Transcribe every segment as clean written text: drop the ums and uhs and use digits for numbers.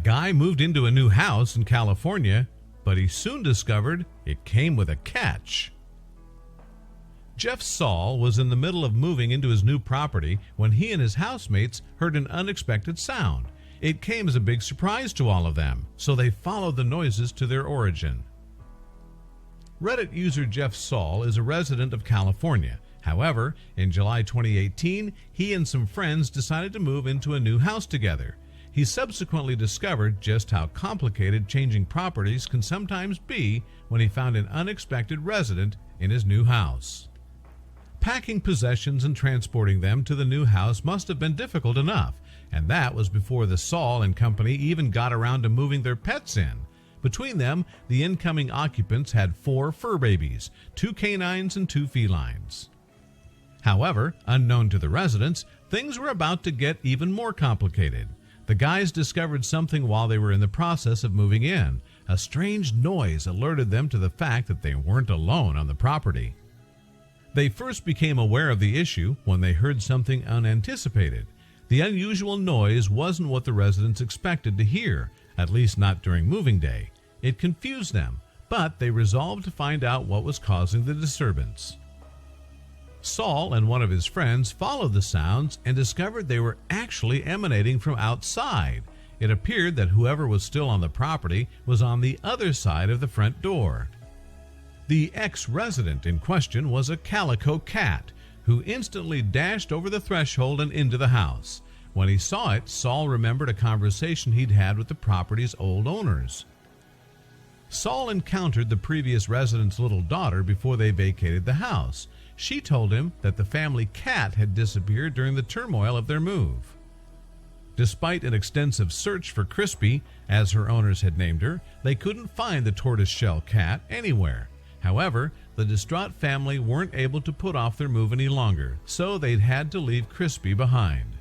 guy moved into a new house in California, but he soon discovered it came with a catch. Jeff Saul was in the middle of moving into his new property when he and his housemates heard an unexpected sound. It came as a big surprise to all of them, so they followed the noises to their origin. Reddit user Jeff Saul is a resident of California. However, in July 2018, he and some friends decided to move into a new house together. He subsequently discovered just how complicated changing properties can sometimes be when he found an unexpected resident in his new house. Packing possessions and transporting them to the new house must have been difficult enough, and that was before the Saul and company even got around to moving their pets in. Between them, the incoming occupants had 4 fur babies, 2 canines and 2 felines. However, unknown to the residents, things were about to get even more complicated. The guys discovered something while they were in the process of moving in. A strange noise alerted them to the fact that they weren't alone on the property. They first became aware of the issue when they heard something unanticipated. The unusual noise wasn't what the residents expected to hear, at least not during moving day. It confused them, but they resolved to find out what was causing the disturbance. Saul and one of his friends followed the sounds and discovered they were actually emanating from outside. It appeared that whoever was still on the property was on the other side of the front door. The ex-resident in question was a calico cat, who instantly dashed over the threshold and into the house. When he saw it, Saul remembered a conversation he'd had with the property's old owners. Saul encountered the previous resident's little daughter before they vacated the house. She told him that the family cat had disappeared during the turmoil of their move. Despite an extensive search for Crispy, as her owners had named her, they couldn't find the tortoiseshell cat anywhere. However, the distraught family weren't able to put off their move any longer, so they'd had to leave Crispy behind.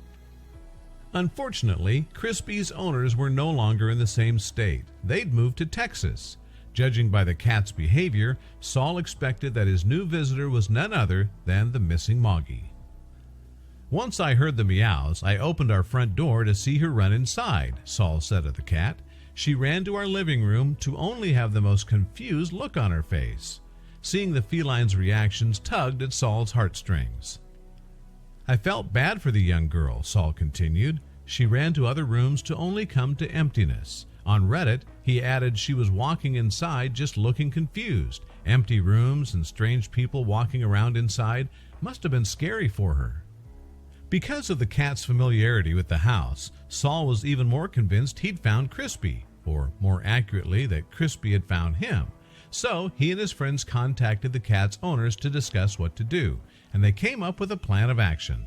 Unfortunately, Crispy's owners were no longer in the same state. They'd moved to Texas. Judging by the cat's behavior, Saul expected that his new visitor was none other than the missing Moggy. "Once I heard the meows, I opened our front door to see her run inside," Saul said of the cat. "She ran to our living room to only have the most confused look on her face." Seeing the feline's reactions tugged at Saul's heartstrings. "I felt bad for the young girl," Saul continued. "She ran to other rooms to only come to emptiness." On Reddit, he added she was walking inside just looking confused. Empty rooms and strange people walking around inside must have been scary for her. Because of the cat's familiarity with the house, Saul was even more convinced he'd found Crispy, or more accurately, that Crispy had found him. So he and his friends contacted the cat's owners to discuss what to do, and they came up with a plan of action.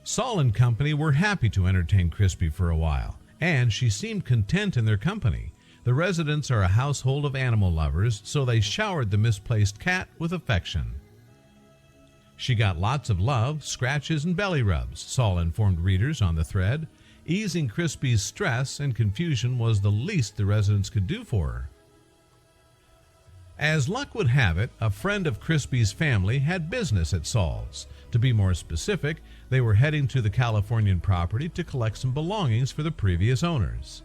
Saul and company were happy to entertain Crispy for a while, and she seemed content in their company. The residents are a household of animal lovers, so they showered the misplaced cat with affection. "She got lots of love, scratches, and belly rubs," Saul informed readers on the thread. Easing Crispy's stress and confusion was the least the residents could do for her. As luck would have it, a friend of Crispy's family had business at Saul's. To be more specific, they were heading to the Californian property to collect some belongings for the previous owners.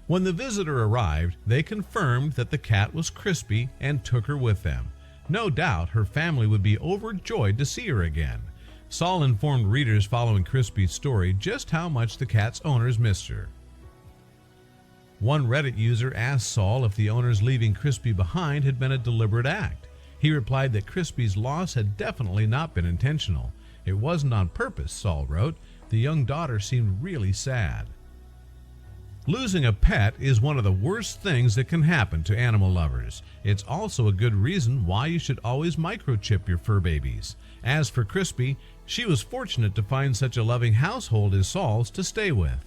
When the visitor arrived, they confirmed that the cat was Crispy and took her with them. No doubt her family would be overjoyed to see her again. Saul informed readers following Crispy's story just how much the cat's owners missed her. One Reddit user asked Saul if the owners leaving Crispy behind had been a deliberate act. He replied that Crispy's loss had definitely not been intentional. "It wasn't on purpose," Saul wrote. "The young daughter seemed really sad." Losing a pet is one of the worst things that can happen to animal lovers. It's also a good reason why you should always microchip your fur babies. As for Crispy, she was fortunate to find such a loving household as Saul's to stay with.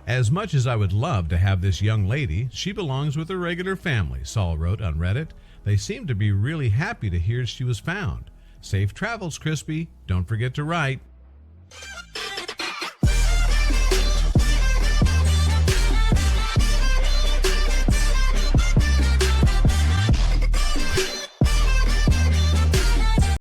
"As much as I would love to have this young lady, she belongs with a regular family," Saul wrote on Reddit. "They seem to be really happy to hear she was found. Safe travels, Crispy. Don't forget to write."